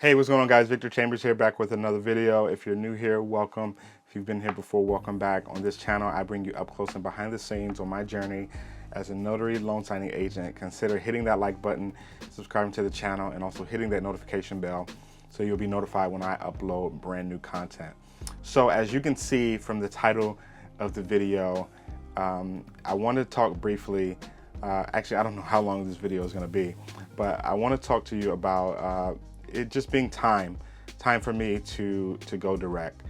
Hey, what's going on, guys? Victor Chambers here, back with another video. If you're new here, welcome. If you've been here before, welcome back. On this channel, I bring you up close and behind the scenes on my journey as a notary loan signing agent. Consider hitting that like button, subscribing to the channel, and also hitting that notification bell so you'll be notified when I upload brand new content. So as you can see from the title of the video, I want to talk briefly. Actually, I don't know how long this video is going to be, but I want to talk to you about it just being time for me to go direct.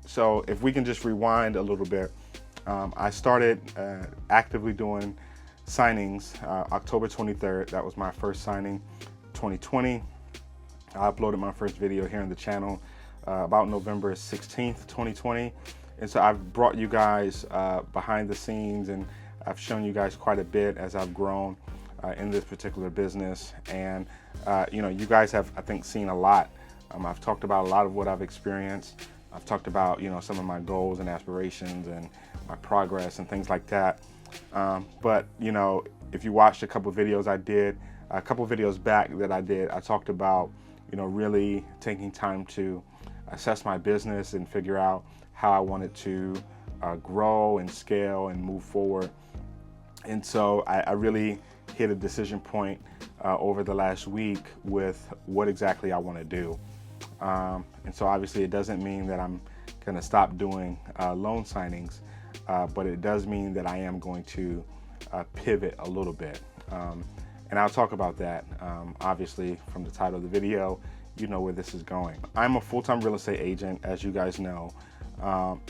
So if we can just rewind a little bit, I started actively doing signings October 23rd. That was my first signing, 2020. I uploaded my first video here on the channel about November 16th, 2020. And so I've brought you guys behind the scenes, and I've shown you guys quite a bit as I've grown in this particular business. And you know, you guys have, I think, seen a lot. I've talked about a lot of what I've experienced. I've talked about, you know, some of my goals and aspirations and my progress and things like that. But you know, if you watched a couple videos I did, a couple videos back that I did, I talked about, you know, really taking time to assess my business and figure out how I wanted to grow and scale and move forward. And so I really hit a decision point over the last week with what exactly I want to do. And so obviously it doesn't mean that I'm going to stop doing loan signings, but it does mean that I am going to pivot a little bit. And I'll talk about that. Obviously, from the title of the video, you know where this is going. I'm a full-time real estate agent, as you guys know.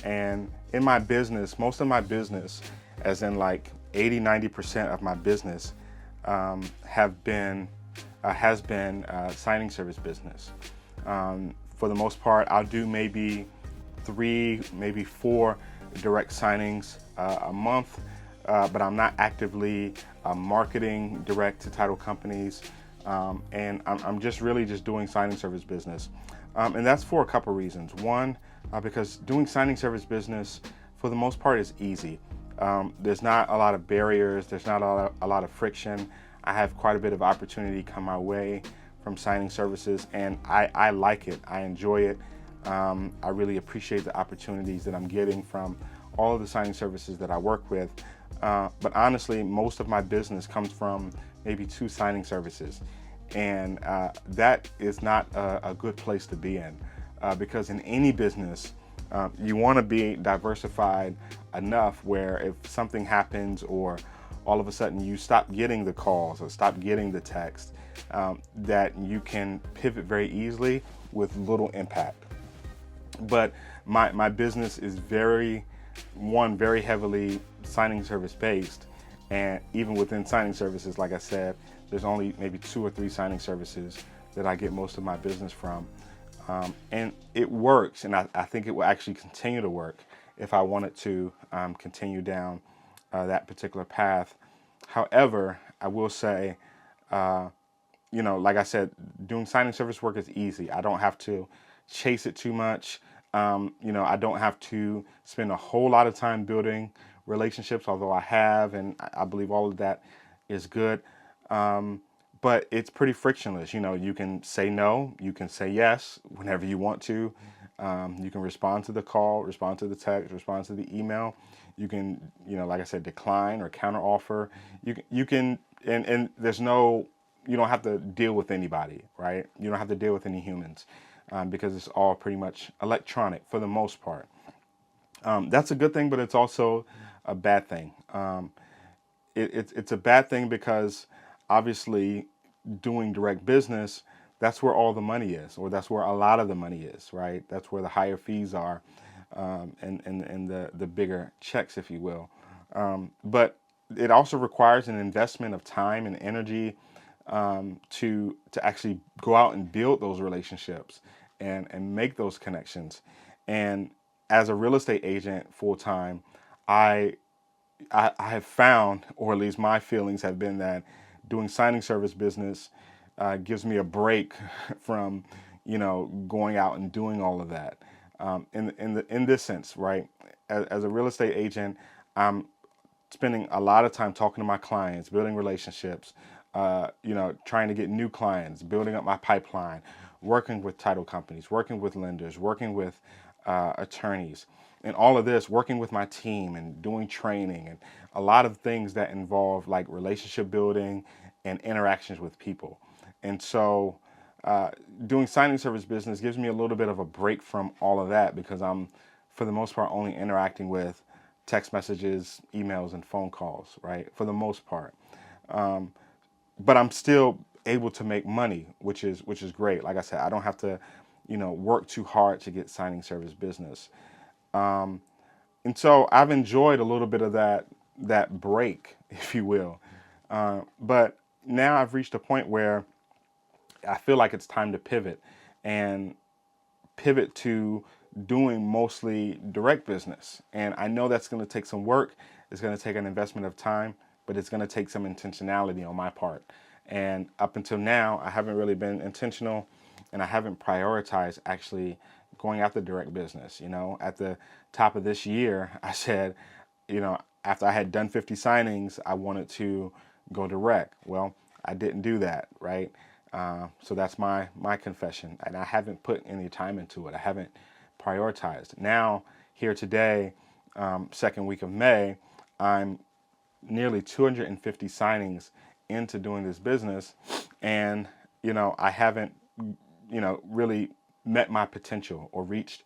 And in my business, most of my business, as in like 80–90% of my business, has been signing service business. For the most part, I'll do maybe 3, maybe 4 direct signings a month, but I'm not actively marketing direct to title companies, and I'm just really doing signing service business. And that's for a couple reasons. One, because doing signing service business, for the most part, is easy. There's not a lot of barriers. There's not a lot of friction. I have quite a bit of opportunity come my way from signing services, and I like it. I enjoy it. I really appreciate the opportunities that I'm getting from all of the signing services that I work with. But honestly, most of my business comes from maybe 2 signing services. And that is not a good place to be in, because in any business, you want to be diversified enough where if something happens or all of a sudden you stop getting the calls or stop getting the text, that you can pivot very easily with little impact. But my business is very heavily signing service based. And even within signing services, like I said, there's only maybe 2 or 3 signing services that I get most of my business from. And it works, and I think it will actually continue to work if I wanted to continue down that particular path. However, I will say, you know, like I said, doing signing service work is easy. I don't have to chase it too much. You know, I don't have to spend a whole lot of time building relationships, although I have, and I believe all of that is good. But it's pretty frictionless. You know, you can say no, you can say yes whenever you want to. You can respond to the call, respond to the text, respond to the email. You can, you know, like I said, decline or counter offer. You can, and there's no, you don't have to deal with anybody, right? You don't have to deal with any humans, because it's all pretty much electronic for the most part. That's a good thing, but it's also a bad thing. It's a bad thing because obviously doing direct business, that's where all the money is, or that's where a lot of the money is, right? That's where the higher fees are, and the bigger checks, if you will. But it also requires an investment of time and energy to actually go out and build those relationships and make those connections. And as a real estate agent full time, I have found, or at least my feelings have been, that doing signing service business gives me a break from, you know, going out and doing all of that. In this sense, right? As a real estate agent, I'm spending a lot of time talking to my clients, building relationships, trying to get new clients, building up my pipeline, working with title companies, working with lenders, working with attorneys, and all of this, working with my team and doing training and a lot of things that involve like relationship building and interactions with people. And so doing signing service business gives me a little bit of a break from all of that because I'm, for the most part, only interacting with text messages, emails, and phone calls, right? For the most part. But I'm still able to make money, which is great. Like I said, I don't have to, work too hard to get signing service business. And so I've enjoyed a little bit of that break, if you will. But now I've reached a point where I feel like it's time to and pivot to doing mostly direct business. And I know that's going to take some work. It's going to take an investment of time, but it's going to take some intentionality on my part. And up until now, I haven't really been intentional and I haven't prioritized actually going after direct business. At the top of this year, I said, after I had done 50 signings, I wanted to go direct. Well, I didn't do that, right? So that's my confession, and I haven't put any time into it. I haven't prioritized. Now, here today, second week of May, I'm nearly 250 signings into doing this business, and I haven't really met my potential or reached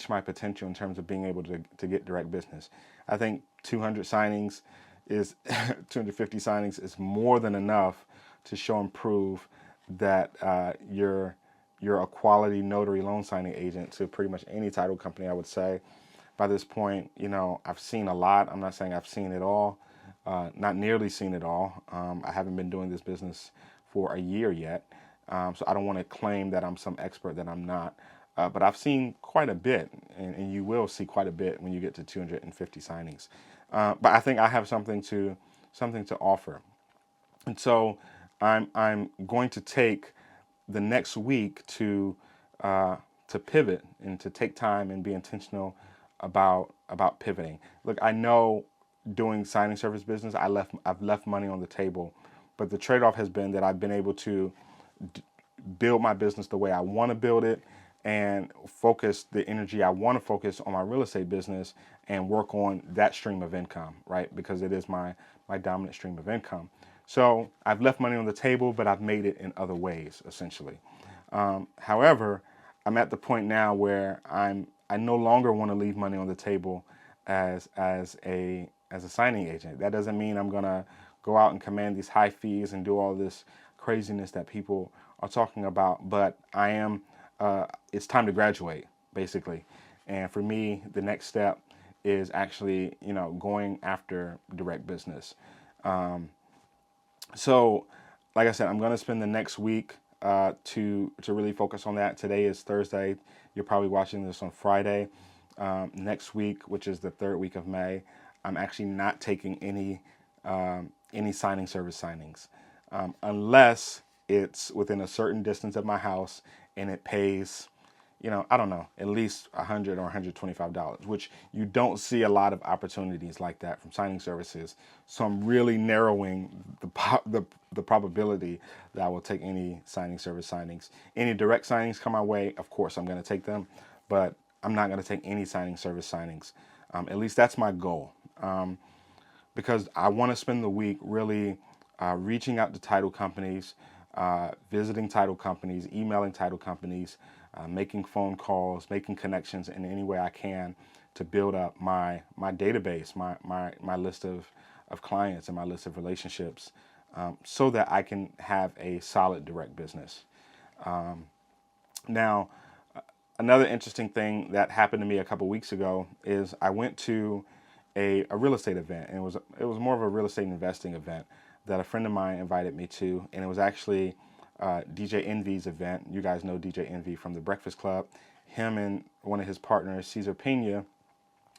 my potential in terms of being able to get direct business. I think 200 signings is 250 signings is more than enough to show and prove that you're a quality notary loan signing agent to pretty much any title company, I would say. By this point, I've seen a lot. I'm not saying I've seen it all, not nearly seen it all. I haven't been doing this business for a year yet, so I don't want to claim that I'm some expert that I'm not. But I've seen quite a bit, and you will see quite a bit when you get to 250 signings. But I think I have something to offer, and so I'm going to take the next week to pivot and to take time and be intentional about pivoting. Look, I know doing signing service business, I've left money on the table, but the trade-off has been that I've been able to build my business the way I want to build it and focus the energy I want to focus on my real estate business and work on that stream of income, right? Because it is my dominant stream of income. So I've left money on the table, but I've made it in other ways, essentially. However, I'm at the point now where I no longer want to leave money on the table as a signing agent. That doesn't mean I'm gonna go out and command these high fees and do all this craziness that people are talking about. But I am. It's time to graduate, basically. And for me, the next step is actually, going after direct business. So, like I said, I'm going to spend the next week to really focus on that. Today is Thursday. You're probably watching this on Friday. Next week, which is the third week of May, I'm actually not taking any signing service signings unless it's within a certain distance of my house and it pays, I don't know, at least $100 or $125, which you don't see a lot of opportunities like that from signing services. So I'm really narrowing the probability that I will take any signing service signings. Any direct signings come my way, of course I'm going to take them, but I'm not going to take any signing service signings. At least that's my goal, because I want to spend the week really reaching out to title companies, visiting title companies, emailing title companies, making phone calls, making connections in any way I can to build up my database, my list of clients and my list of relationships, so that I can have a solid direct business. Now, another interesting thing that happened to me a couple weeks ago is I went to a real estate event, and it was more of a real estate investing event that a friend of mine invited me to, and it was actually DJ Envy's event. You guys know DJ Envy from the Breakfast Club. Him and one of his partners, Cesar Pena,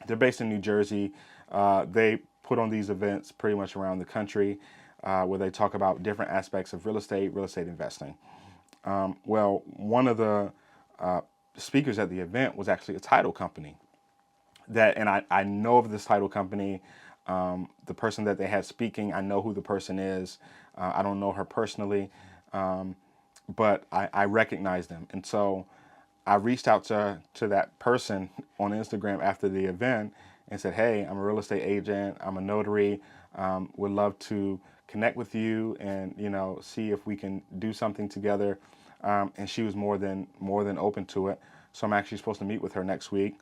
they're based in New Jersey. They put on these events pretty much around the country where they talk about different aspects of real estate investing. Well, one of the speakers at the event was actually a title company. And I know of this title company. The person that they had speaking, I know who the person is. I don't know her personally, but I recognize them. And so I reached out to that person on Instagram after the event and said, hey, I'm a real estate agent. I'm a notary. Would love to connect with you and, see if we can do something together. And she was more than open to it. So I'm actually supposed to meet with her next week.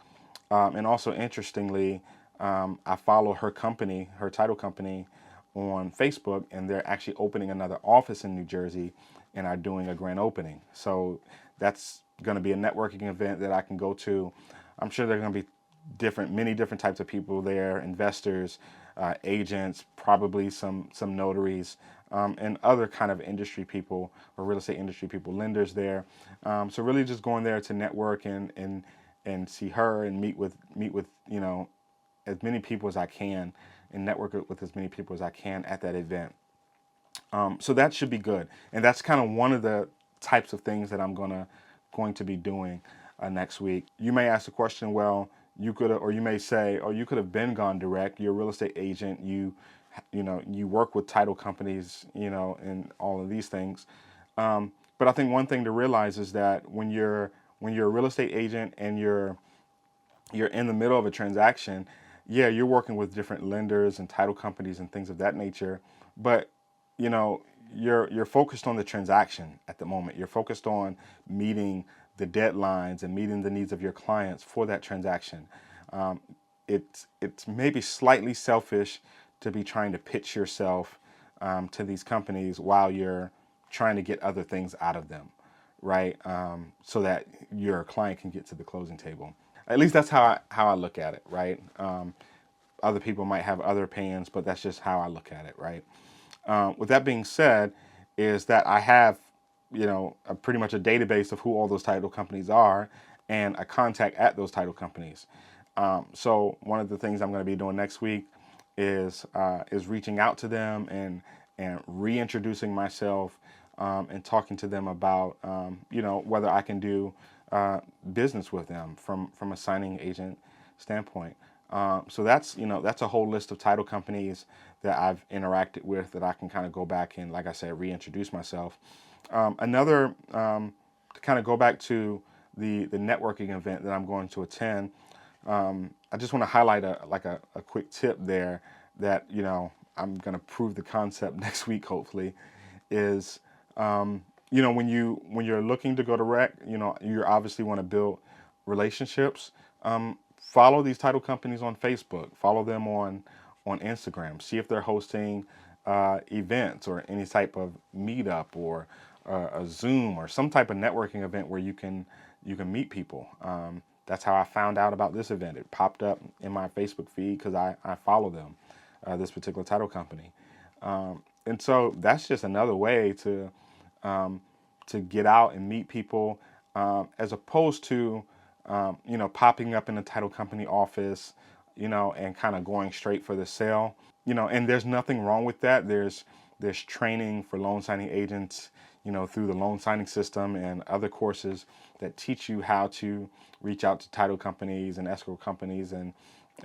And also, interestingly, I follow her company, her title company, on Facebook, and they're actually opening another office in New Jersey and are doing a grand opening. So that's going to be a networking event that I can go to. I'm sure there are going to be many different types of people there, investors, agents, probably some notaries, and other kind of industry people or real estate industry people, lenders there. So really just going there to network and see her and meet with as many people as I can and network with as many people as I can at that event. So that should be good, and that's kind of one of the types of things that I'm going to be doing next week. You may ask the question, well, you may say, oh, you could have been gone direct. You're a real estate agent. You work with title companies, and all of these things. But I think one thing to realize is that when you're a real estate agent and you're in the middle of a transaction, yeah, you're working with different lenders and title companies and things of that nature, but you know, you're focused on the transaction at the moment. You're focused on meeting the deadlines and meeting the needs of your clients for that transaction. It's maybe slightly selfish to be trying to pitch yourself to these companies while you're trying to get other things out of them, right? So that your client can get to the closing table. At least that's how I look at it, right? Other people might have other opinions, but that's just how I look at it, right? With that being said, is that I have, pretty much a database of who all those title companies are and a contact at those title companies. So one of the things I'm going to be doing next week is reaching out to them and reintroducing myself and talking to them about, whether I can do business with them from a signing agent standpoint. So that's a whole list of title companies that I've interacted with that I can kind of go back and, like I said, reintroduce myself. Another to kind of go back to the networking event that I'm going to attend. I just want to highlight a quick tip there that I'm going to prove the concept next week. Hopefully, is when you're looking to go direct, you obviously want to build relationships. Follow these title companies on Facebook. Follow them on Instagram. See if they're hosting events or any type of meetup or a Zoom or some type of networking event where you can meet people. That's how I found out about this event. It popped up in my Facebook feed because I follow them, this particular title company. And so that's just another way to get out and meet people, as opposed to popping up in a title company office, and kind of going straight for the sale. And there's nothing wrong with that. There's training for loan signing agents, through the loan signing system and other courses that teach you how to reach out to title companies and escrow companies and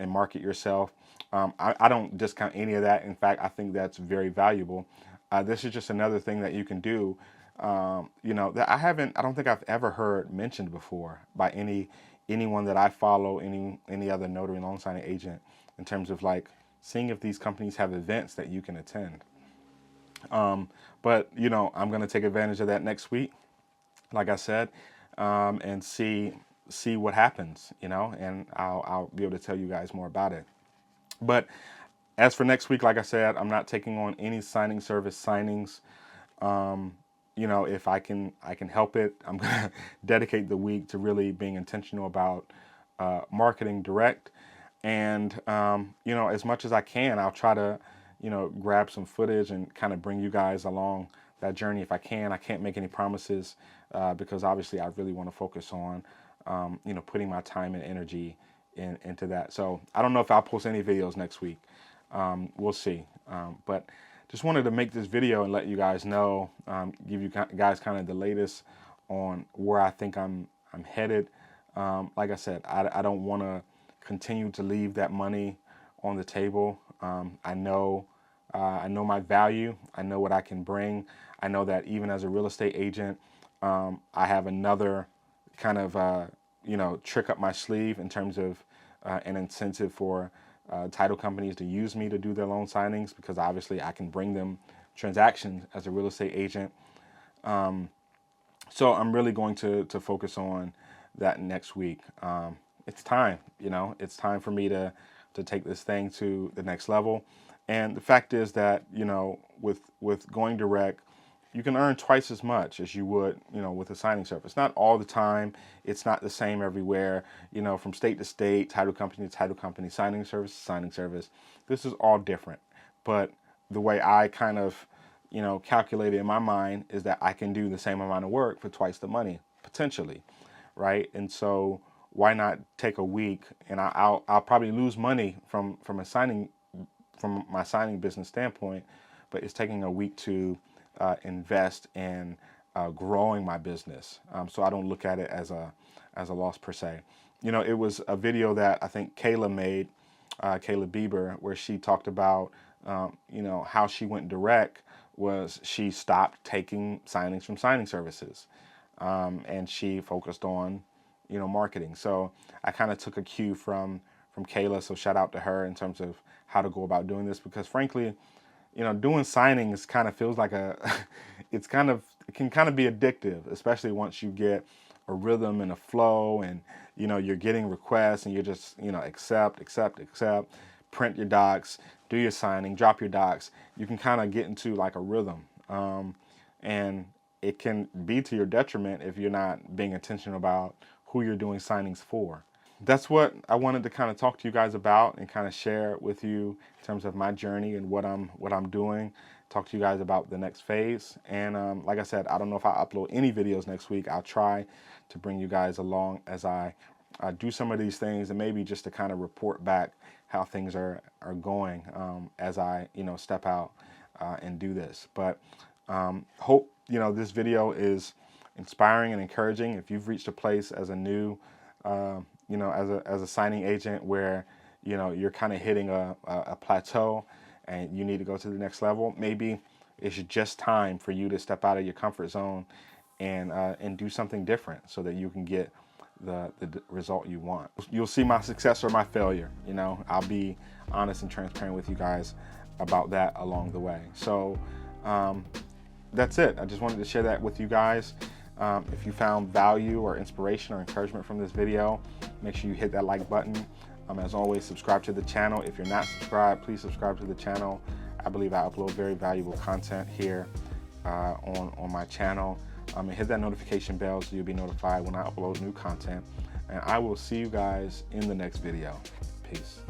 market yourself. I don't discount any of that. In fact, I think that's very valuable. This is just another thing that you can do, that I don't think I've ever heard mentioned before by anyone that I follow, any other notary loan signing agent, in terms of like seeing if these companies have events that you can attend. But I'm going to take advantage of that next week, like I said, and see what happens, and I'll be able to tell you guys more about it. But as for next week, like I said, I'm not taking on any signing service signings. If I can help it, I'm going to dedicate the week to really being intentional about marketing direct. And, as much as I can, I'll try to, grab some footage and kind of bring you guys along that journey if I can. I can't make any promises because obviously I really want to focus on, putting my time and energy into that. So I don't know if I'll post any videos next week. We'll see. But just wanted to make this video and let you guys know, give you guys kind of the latest on where I think I'm headed. Like I said, I don't want to continue to leave that money on the table. I know I know my value. I know what I can bring. I know that even as a real estate agent, I have another kind of trick up my sleeve in terms of an incentive for title companies to use me to do their loan signings, because obviously I can bring them transactions as a real estate agent. So I'm really going to focus on that next week. It's time, it's time for me to take this thing to the next level. And the fact is that, with going direct, you can earn twice as much as you would, with a signing service. Not all the time. It's not the same everywhere, from state to state, title company to title company, signing service to signing service. This is all different. But the way I kind of, calculate it in my mind is that I can do the same amount of work for twice the money, potentially, right? And so why not take a week, and I'll probably lose money from my signing business standpoint, but it's taking a week to invest in growing my business. So I don't look at it as a loss per se. It was a video that I think Kayla made, Kayla Bieber, where she talked about how she went direct was she stopped taking signings from signing services, and she focused on marketing. So I kind of took a cue from Kayla. So shout out to her in terms of how to go about doing this, because frankly, doing signings kind of feels like it can kind of be addictive, especially once you get a rhythm and a flow, and you're getting requests and you're just accept, print your docs, do your signing, drop your docs. You can kind of get into like a rhythm, and it can be to your detriment if you're not being intentional about who you're doing signings for. That's what I wanted to kind of talk to you guys about and kind of share with you in terms of my journey and what I'm doing. Talk to you guys about the next phase. And like I said, I don't know if I upload any videos next week. I'll try to bring you guys along as I do some of these things, and maybe just to kind of report back how things are going as I step out and do this. But hope this video is inspiring and encouraging. If you've reached a place as a new as a signing agent where you're kind of hitting a plateau and you need to go to the next level, maybe it's just time for you to step out of your comfort zone and do something different so that you can get the result you want. You'll see my success or my failure. I'll be honest and transparent with you guys about that along the way. So that's it. I just wanted to share that with you guys. If you found value or inspiration or encouragement from this video, make sure you hit that like button. As always, subscribe to the channel. If you're not subscribed, please subscribe to the channel. I believe I upload very valuable content here on my channel. And hit that notification bell so you'll be notified when I upload new content. And I will see you guys in the next video. Peace.